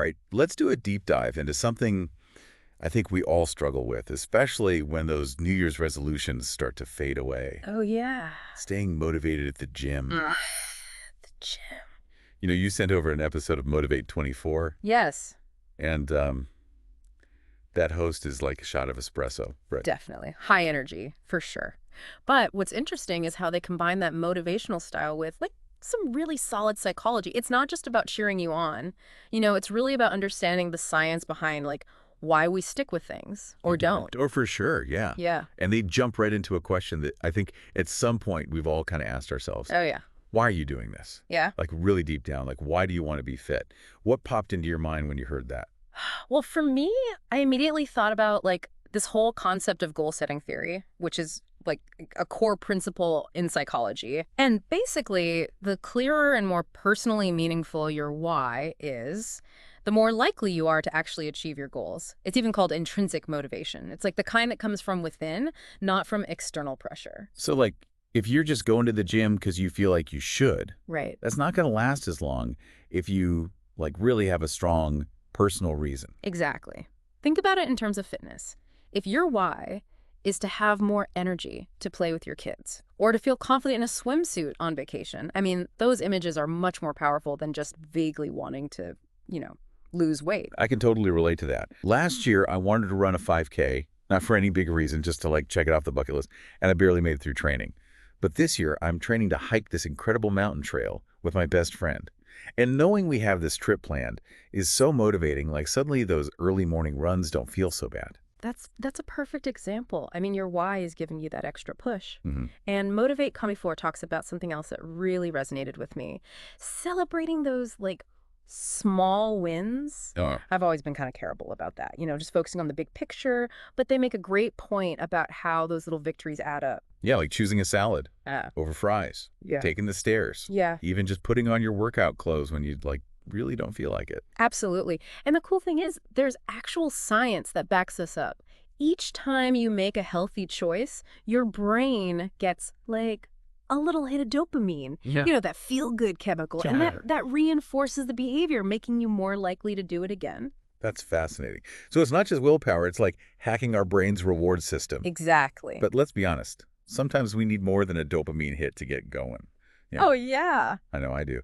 right, let's do a deep dive into something I think we all struggle with, especially when those New Year's resolutions start to fade away. Oh, yeah. Staying motivated at the gym. Ugh, the gym. You sent over an episode of Motivate 24, Yes, and that host is like a shot of espresso. Right. definitely. High energy, for sure. But what's interesting is how they combine that motivational style with, like, some really solid psychology. It's not just about cheering you on. It's really about understanding the science behind, like, why we stick with things or don't. Oh, for sure, yeah. Yeah. And they jump right into a question that I think at some point we've all kind of asked ourselves. Oh, yeah. Why are you doing this? Yeah. Like really deep down, like why do you want to be fit? What popped into your mind when you heard that? Well, for me, I immediately thought about like this whole concept of goal setting theory, which is like a core principle in psychology. And basically, the clearer and more personally meaningful your why is, the more likely you are to actually achieve your goals. It's even called intrinsic motivation. It's like the kind that comes from within, not from external pressure. So like if you're just going to the gym because you feel like you should, Right. that's not going to last as long if you like really have a strong personal reason. Exactly. Think about it in terms of fitness. If your why is to have more energy to play with your kids or to feel confident in a swimsuit on vacation, I mean, those images are much more powerful than just vaguely wanting to, lose weight. I can totally relate to that. Last year, I wanted to run a 5K, not for any big reason, just to like check it off the bucket list, and I barely made it through training. But this year, I'm training to hike this incredible mountain trail with my best friend. And knowing we have this trip planned is so motivating, like suddenly those early morning runs don't feel so bad. That's a perfect example. I mean, your why is giving you that extra push. Hmm. And Motivate Come 4 talks about something else that really resonated with me. Celebrating those like small wins. Oh, I've always been kind of careful about that, just focusing on the big picture, but they make a great point about how those little victories add up. yeah, like choosing a salad Ah, over fries, yeah. taking the stairs, Yeah, even just putting on your workout clothes when you like really don't feel like it. absolutely. And the cool thing is, there's actual science that backs this up. Each time you make a healthy choice, your brain gets like a little hit of dopamine, Yeah. that feel-good chemical, and Sure. that reinforces the behavior, making you more likely to do it again. That's fascinating. So it's not just willpower, it's like hacking our brain's reward system. Exactly. But let's be honest, sometimes we need more than a dopamine hit to get going. Yeah, Oh, yeah. I know I do.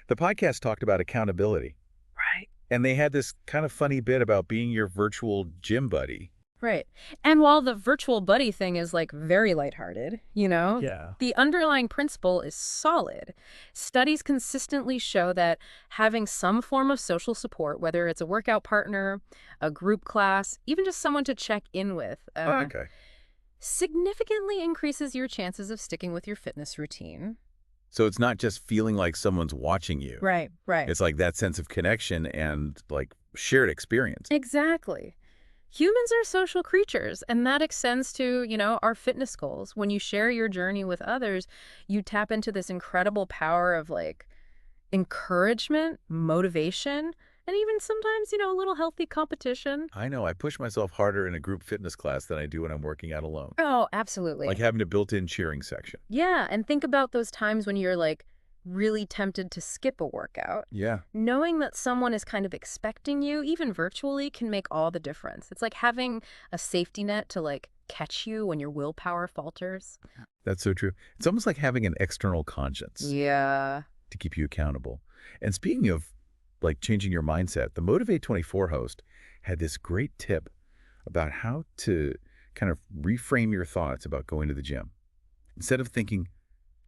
The podcast talked about accountability, Right. and they had this kind of funny bit about being your virtual gym buddy. Right. And while the virtual buddy thing is like very lighthearted, Yeah. the underlying principle is solid. Studies consistently show that having some form of social support, whether it's a workout partner, a group class, even just someone to check in with, Okay. significantly increases your chances of sticking with your fitness routine. So it's not just feeling like someone's watching you. Right, right. It's like that sense of connection and like shared experience. Exactly. Humans are social creatures, and that extends to, our fitness goals. When you share your journey with others, you tap into this incredible power of like encouragement, motivation, and even sometimes, a little healthy competition. I know I push myself harder in a group fitness class than I do when I'm working out alone. Oh, absolutely. Like having a built-in cheering section. Yeah, and think about those times when you're like really tempted to skip a workout. Yeah. Knowing that someone is kind of expecting you, even virtually, can make all the difference. It's like having a safety net to like catch you when your willpower falters. That's so true. It's almost like having an external conscience Yeah. to keep you accountable. And speaking of like changing your mindset, the Motivate 24 host had this great tip about how to kind of reframe your thoughts about going to the gym. Instead of thinking,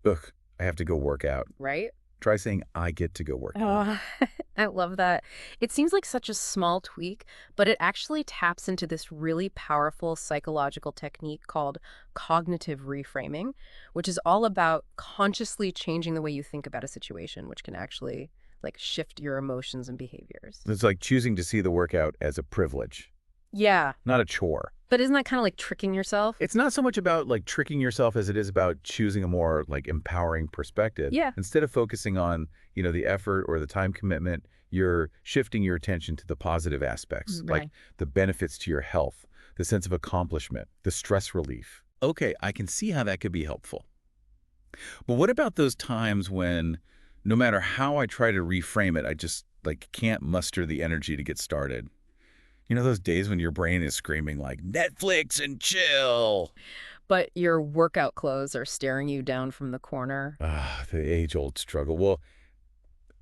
ugh, I have to go work out, Right? try saying, I get to go work out. Oh, I love that. It seems like such a small tweak, but it actually taps into this really powerful psychological technique called cognitive reframing, which is all about consciously changing the way you think about a situation, which can actually like shift your emotions and behaviors. It's like choosing to see the workout as a privilege, Yeah, not a chore. but isn't that kind of like tricking yourself? It's not so much about like tricking yourself as it is about choosing a more like empowering perspective. Yeah. Instead of focusing on, the effort or the time commitment, you're shifting your attention to the positive aspects, like Right. the benefits to your health, the sense of accomplishment, the stress relief. Okay, I can see how that could be helpful. But what about those times when no matter how I try to reframe it, I just like can't muster the energy to get started. You know those days when your brain is screaming like, Netflix and chill? But your workout clothes are staring you down from the corner. Ah, the age-old struggle. Well,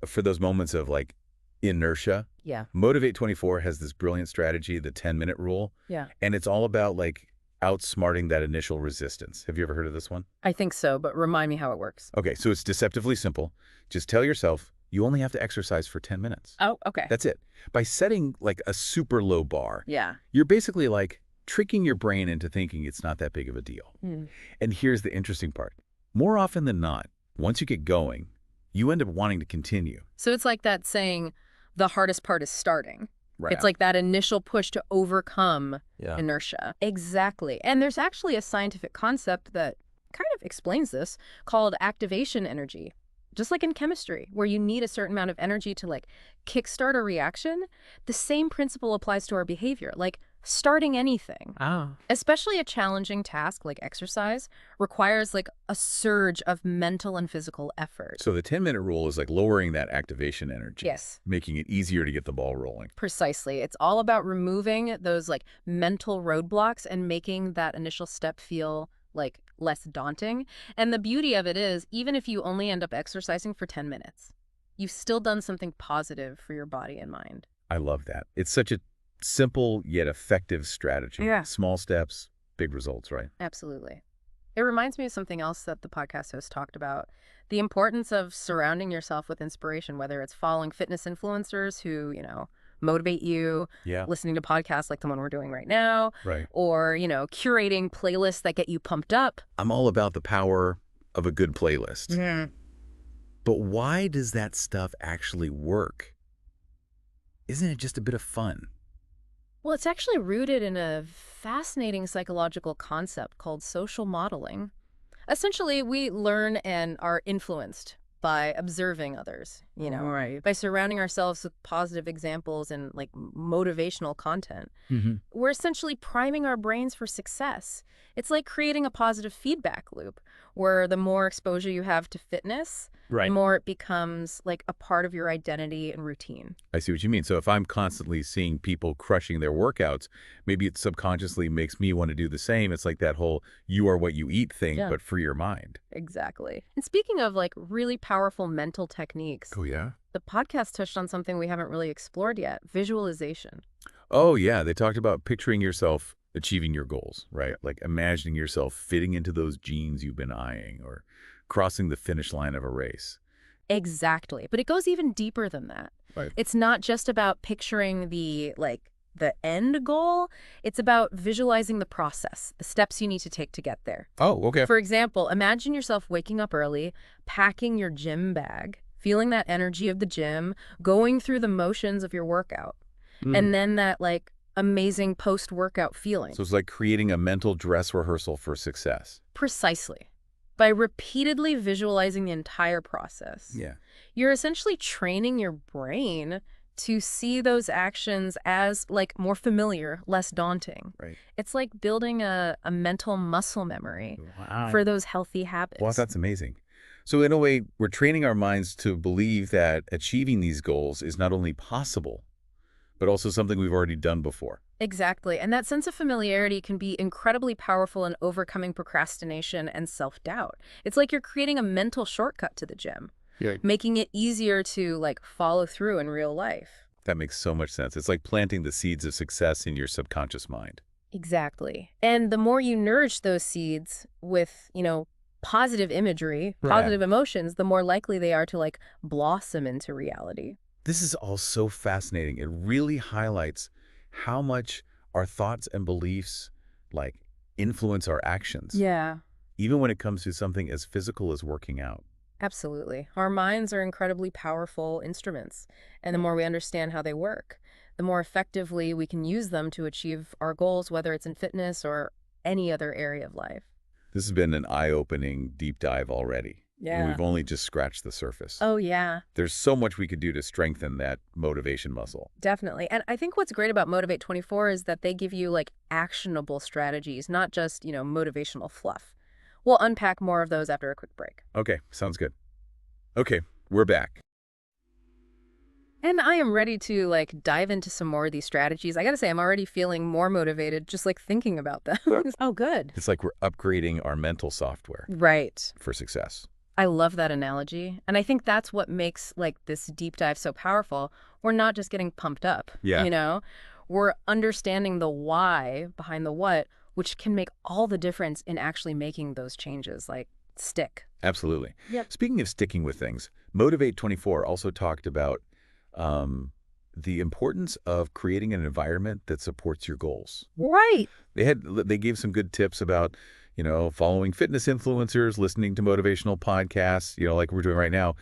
for those moments of like inertia, Yeah. Motivate 24 has this brilliant strategy, the 10-minute rule, Yeah. and it's all about like outsmarting that initial resistance. Have you ever heard of this one? I think so, but remind me how it works. Okay, so it's deceptively simple. Just tell yourself you only have to exercise for 10 minutes. Oh, okay. That's it. By setting like a super low bar, Yeah. you're basically like tricking your brain into thinking it's not that big of a deal. Hmm. And here's the interesting part. More often than not, once you get going, you end up wanting to continue. So it's like that saying, the hardest part is starting. Right. It's like that initial push to overcome Yeah. inertia. Exactly. And there's actually a scientific concept that kind of explains this called activation energy. Just like in chemistry, where you need a certain amount of energy to like kickstart a reaction, the same principle applies to our behavior, like starting anything. Oh. Especially a challenging task like exercise requires like a surge of mental and physical effort. So the 10-minute rule is like lowering that activation energy. Yes. Making it easier to get the ball rolling. Precisely. It's all about removing those like mental roadblocks and making that initial step feel like less daunting. And the beauty of it is, even if you only end up exercising for 10 minutes, you've still done something positive for your body and mind. I love that. It's such a simple yet effective strategy. Yeah. Small steps, big results, right? Absolutely. It reminds me of something else that the podcast host talked about, the importance of surrounding yourself with inspiration, whether it's following fitness influencers who, motivate you, Yeah. listening to podcasts like the one we're doing right now, Right. or, curating playlists that get you pumped up. I'm all about the power of a good playlist. Mm-hmm. But why does that stuff actually work? Isn't it just a bit of fun? Well, it's actually rooted in a fascinating psychological concept called social modeling. Essentially, we learn and are influenced by observing others, Right. by surrounding ourselves with positive examples and like motivational content. Mm-hmm. We're essentially priming our brains for success. It's like creating a positive feedback loop where the more exposure you have to fitness, Right. the more it becomes like a part of your identity and routine. I see what you mean. So if I'm constantly seeing people crushing their workouts, maybe it subconsciously makes me want to do the same. It's like that whole you are what you eat thing, Yeah. but for your mind. Exactly. And speaking of like really powerful mental techniques, Oh, yeah? the podcast touched on something we haven't really explored yet, visualization. Oh, yeah. They talked about picturing yourself achieving your goals, right? Like imagining yourself fitting into those jeans you've been eyeing or crossing the finish line of a race. Exactly. But it goes even deeper than that. Right. It's not just about picturing the end goal. It's about visualizing the process, the steps you need to take to get there. Oh, okay. For example, imagine yourself waking up early, packing your gym bag, feeling that energy of the gym, going through the motions of your workout, and then that like amazing post-workout feeling. So it's like creating a mental dress rehearsal for success. Precisely. By repeatedly visualizing the entire process, Yeah. you're essentially training your brain to see those actions as like more familiar, less daunting. Right. It's like building a mental muscle memory Wow. for those healthy habits. Well, that's amazing. So in a way, we're training our minds to believe that achieving these goals is not only possible, but also something we've already done before. Exactly. And that sense of familiarity can be incredibly powerful in overcoming procrastination and self-doubt. It's like you're creating a mental shortcut to the gym, making it easier to like follow through in real life. That makes so much sense. It's like planting the seeds of success in your subconscious mind. Exactly. And the more you nourish those seeds with, positive imagery, Right. positive emotions, the more likely they are to like blossom into reality. This is all so fascinating. It really highlights how much our thoughts and beliefs like influence our actions, Yeah. even when it comes to something as physical as working out. Absolutely. Our minds are incredibly powerful instruments, and the more we understand how they work, the more effectively we can use them to achieve our goals, whether it's in fitness or any other area of life. This has been an eye-opening deep dive already. And we've only just scratched the surface. Oh, yeah, There's so much we could do to strengthen that motivation muscle. definitely. And I think what's great about Motivate 24 is that they give you like actionable strategies, not just, motivational fluff. We'll unpack more of those after a quick break. Okay, sounds good. Okay, we're back. And I am ready to like dive into some more of these strategies. I gotta say, I'm already feeling more motivated just like thinking about them. Oh, good. It's like we're upgrading our mental software Right. for success. I love that analogy. And I think that's what makes like this deep dive so powerful. We're not just getting pumped up, Yeah, We're understanding the why behind the what, which can make all the difference in actually making those changes like stick. absolutely. Yep. Speaking of sticking with things, Motivate 24 also talked about um, the importance of creating an environment that supports your goals. Right. They gave some good tips about, following fitness influencers, listening to motivational podcasts, like we're doing right now,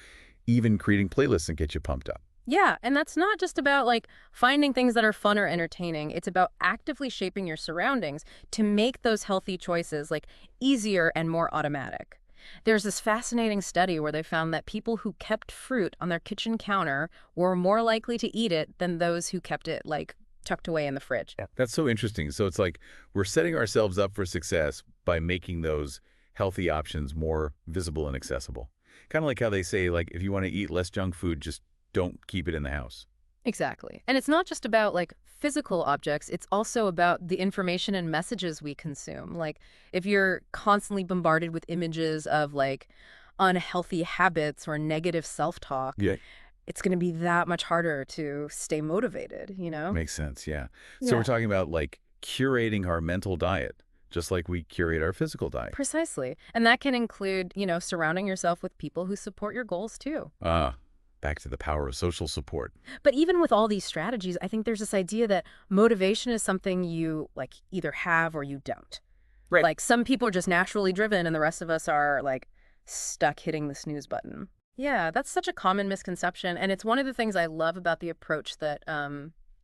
even creating playlists that get you pumped up. Yeah, and that's not just about like finding things that are fun or entertaining. It's about actively shaping your surroundings to make those healthy choices like easier and more automatic. There's this fascinating study where they found that people who kept fruit on their kitchen counter were more likely to eat it than those who kept it like tucked away in the fridge. Yeah. That's so interesting. So it's like we're setting ourselves up for success by making those healthy options more visible and accessible. Kind of like how they say, like, if you want to eat less junk food, just don't keep it in the house. Exactly. And it's not just about like physical objects, it's also about the information and messages we consume. Like if you're constantly bombarded with images of like unhealthy habits or negative self-talk, Yeah. it's going to be that much harder to stay motivated? Makes sense. Yeah. So we're Yeah. talking about like curating our mental diet, just like we curate our physical diet. Precisely. And that can include surrounding yourself with people who support your goals too. Ah, back to the power of social support. But even with all these strategies, I think there's this idea that motivation is something you like either have or you don't. Right. Like some people are just naturally driven and the rest of us are like stuck hitting the snooze button. Yeah, that's such a common misconception. And it's one of the things I love about the approach that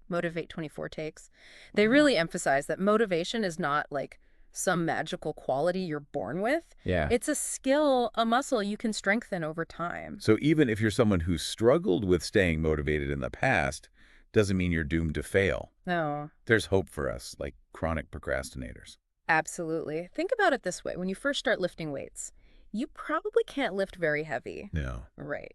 Motivate 24 takes. They really emphasize that motivation is not like some magical quality you're born with. Yeah. It's a skill, a muscle you can strengthen over time. So even if you're someone who struggled with staying motivated in the past, doesn't mean you're doomed to fail. No. There's hope for us, like chronic procrastinators. Absolutely. Think about it this way. When you first start lifting weights, you probably can't lift very heavy. No. Right.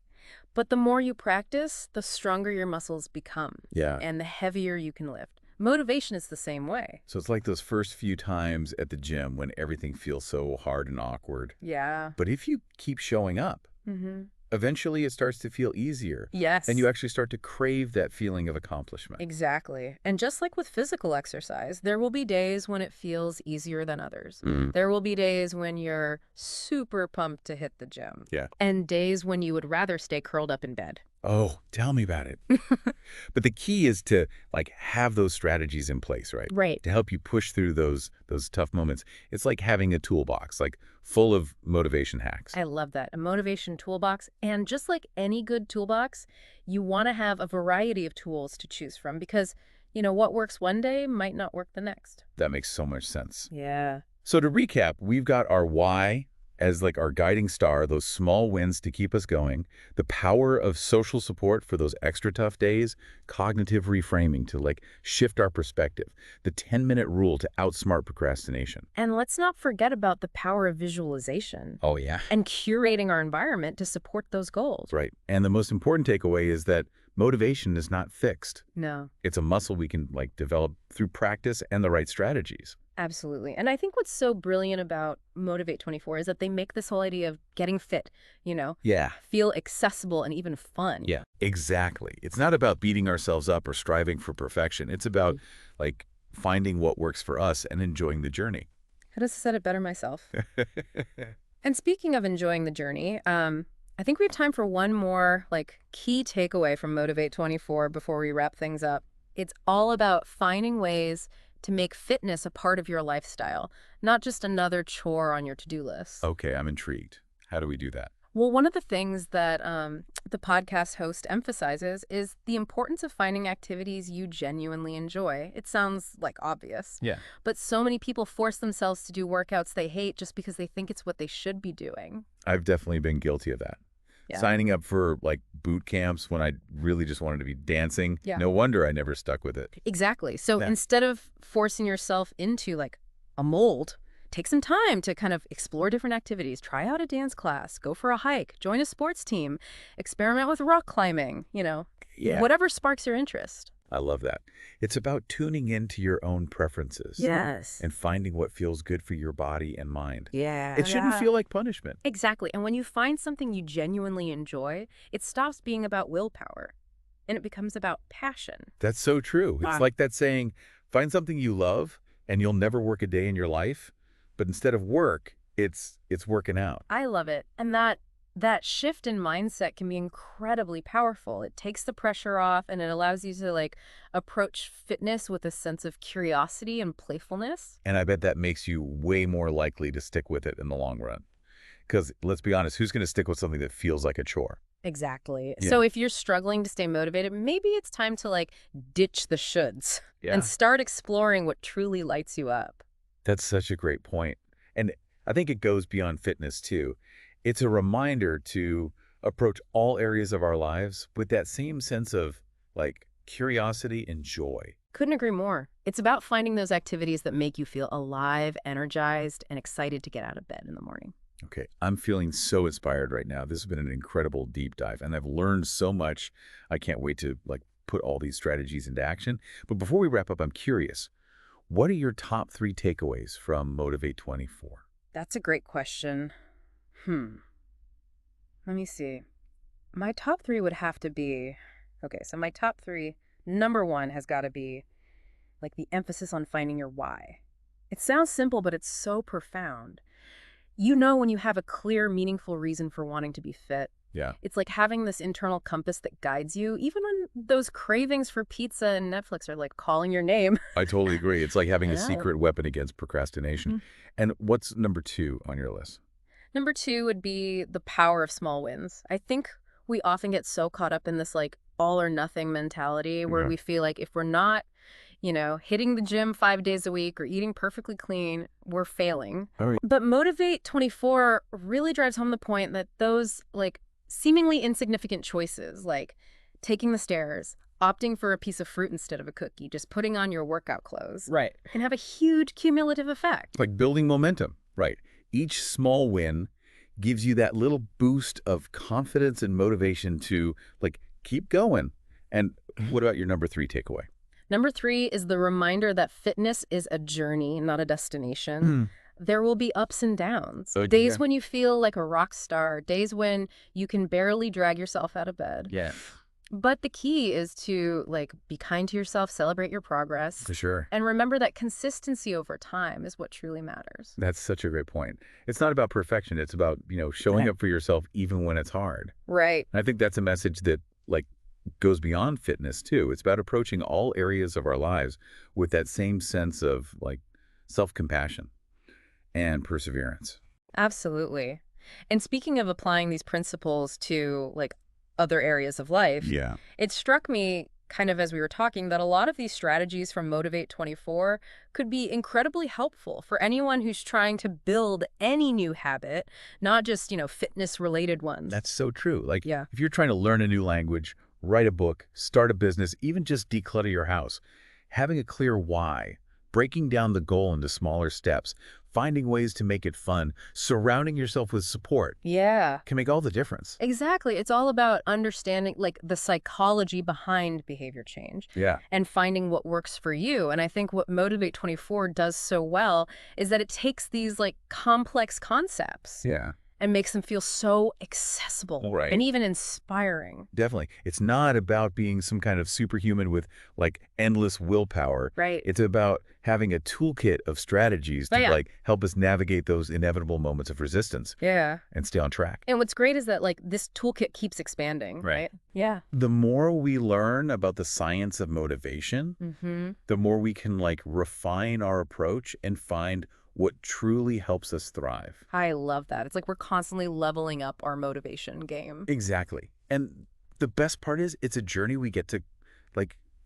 But the more you practice, the stronger your muscles become Yeah. and the heavier you can lift. Motivation is the same way. So it's like those first few times at the gym when everything feels so hard and awkward. Yeah. But if you keep showing up, Mm-hmm. eventually it starts to feel easier. Yes. And you actually start to crave that feeling of accomplishment. Exactly. And just like with physical exercise, there will be days when it feels easier than others. Mm. There will be days when you're super pumped to hit the gym. Yeah. And days when you would rather stay curled up in bed. Oh, tell me about it. But the key is to like have those strategies in place, right? Right. To help you push through those tough moments. It's like having a toolbox, like full of motivation hacks. I love that. A motivation toolbox. And just like any good toolbox, you want to have a variety of tools to choose from because what works one day might not work the next. That makes so much sense. Yeah. So to recap, we've got our why as like our guiding star, those small wins to keep us going, the power of social support for those extra tough days, cognitive reframing to like shift our perspective, the 10-minute rule to outsmart procrastination. And let's not forget about the power of visualization Oh, yeah. and curating our environment to support those goals. Right. And the most important takeaway is that motivation is not fixed. No, It's a muscle we can like develop through practice and the right strategies. absolutely. And I think what's so brilliant about Motivate 24 is that they make this whole idea of getting fit, Yeah. feel accessible and even fun. Yeah, exactly. It's not about beating ourselves up or striving for perfection. It's about like finding what works for us and enjoying the journey. Could have said it better myself. And speaking of enjoying the journey, I think we have time for one more like key takeaway from Motivate 24 before we wrap things up. It's all about finding ways to make fitness a part of your lifestyle, not just another chore on your to-do list. Okay, I'm intrigued. How do we do that? Well, one of the things that the podcast host emphasizes is the importance of finding activities you genuinely enjoy. It sounds like obvious, Yeah. but so many people force themselves to do workouts they hate just because they think it's what they should be doing. I've definitely been guilty of that. Yeah. Signing up for like boot camps when I really just wanted to be dancing. Yeah. No wonder I never stuck with it. Exactly. So Yeah. instead of forcing yourself into like a mold, take some time to kind of explore different activities. Try out a dance class, go for a hike, join a sports team, experiment with rock climbing. Yeah, whatever sparks your interest. I love that. It's about tuning into your own preferences Yes. and finding what feels good for your body and mind. Yeah. It shouldn't feel like punishment. Exactly. And when you find something you genuinely enjoy, it stops being about willpower and it becomes about passion. That's so true. It's like that saying, find something you love and you'll never work a day in your life. But instead of work, it's working out. I love it. And that shift in mindset can be incredibly powerful. It takes the pressure off and it allows you to approach fitness with a sense of curiosity and playfulness. And I bet that makes you way more likely to stick with it in the long run. Because let's be honest, who's going to stick with something that feels like a chore? Exactly. Yeah. So if you're struggling to stay motivated, maybe it's time to ditch the shoulds and Yeah. start exploring what truly lights you up. That's such a great point. And I think it goes beyond fitness too. It's a reminder to approach all areas of our lives with that same sense of curiosity and joy. Couldn't agree more. It's about finding those activities that make you feel alive, energized, and excited to get out of bed in the morning. Okay, I'm feeling so inspired right now. This has been an incredible deep dive, and I've learned so much. I can't wait to put all these strategies into action. But before we wrap up, I'm curious, what are your top 3 takeaways from Motivate 24? That's a great question. Let me see. My top 3 would have to be, okay, so my top 3, number 1 has got to be the emphasis on finding your why. It sounds simple, but it's so profound. You know when you have a clear, meaningful reason for wanting to be fit. Yeah, It's like having this internal compass that guides you, even when those cravings for pizza and Netflix are calling your name. I totally agree. It's like having I a know. secret weapon against procrastination. Mhm. And what's number 2 on your list? Number 2 would be the power of small wins. I think we often get so caught up in this all or nothing mentality where Yeah. we feel like if we're not, hitting the gym 5 days a week or eating perfectly clean, we're failing. Oh, yeah. But Motivate 24 really drives home the point that those seemingly insignificant choices, like taking the stairs, opting for a piece of fruit instead of a cookie, just putting on your workout clothes, Right. can have a huge cumulative effect. Like building momentum, right? Each small win gives you that little boost of confidence and motivation to keep going. And what about your number 3 takeaway? Number 3 is the reminder that fitness is a journey, not a destination. Hmm. There will be ups and downs. Oh, Days yeah. when you feel like a rock star, days when you can barely drag yourself out of bed. Yeah. But the key is to be kind to yourself, celebrate your progress, For sure. and remember that consistency over time is what truly matters. That's such a great point. It's not about perfection. It's about, showing Yeah. up for yourself even when it's hard. Right. And I think that's a message that goes beyond fitness too. It's about approaching all areas of our lives with that same sense of self-compassion and perseverance. Absolutely. And speaking of applying these principles to other areas of life, Yeah. it struck me kind of as we were talking that a lot of these strategies from Motivate 24 could be incredibly helpful for anyone who's trying to build any new habit, not just, fitness related ones. That's so true. Yeah. If you're trying to learn a new language, write a book, start a business, even just declutter your house, having a clear why, breaking down the goal into smaller steps, finding ways to make it fun, surrounding yourself with support Yeah. can make all the difference. Exactly. It's all about understanding the psychology behind behavior change Yeah. and finding what works for you. And I think what Motivate 24 does so well is that it takes these complex concepts Yeah. and makes them feel so accessible Right. and even inspiring. Definitely. It's not about being some kind of superhuman with endless willpower. Right. It's about having a toolkit of strategies to Yeah. help us navigate those inevitable moments of resistance Yeah. and stay on track. And what's great is that this toolkit keeps expanding, Right. right? Yeah. The more we learn about the science of motivation, Mm-hmm. the more we can refine our approach and find what truly helps us thrive. I love that. It's we're constantly leveling up our motivation game. Exactly. And the best part is it's a journey we get to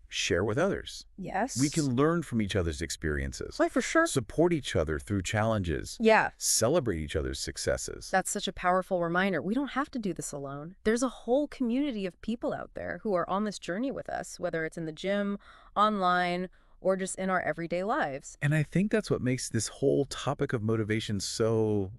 share with others. Yes. We can learn from each other's experiences, for sure. support each other through challenges, Yeah. celebrate each other's successes. That's such a powerful reminder. We don't have to do this alone. There's a whole community of people out there who are on this journey with us, whether it's in the gym, online, or just in our everyday lives. And I think that's what makes this whole topic of motivation so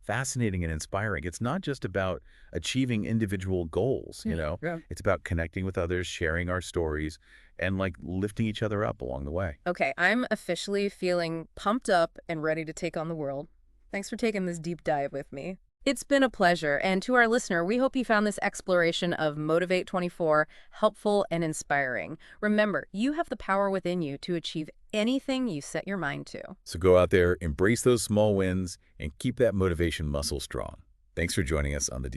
fascinating and inspiring. It's not just about achieving individual goals, Yeah. Yeah. It's about connecting with others, sharing our stories, and like lifting each other up along the way. Okay, I'm officially feeling pumped up and ready to take on the world. Thanks for taking this deep dive with me. It's been a pleasure, and to our listener, we hope you found this exploration of Motivate 24 helpful and inspiring. Remember, you have the power within you to achieve anything you set your mind to. So go out there, embrace those small wins, and keep that motivation muscle strong. Thanks for joining us on the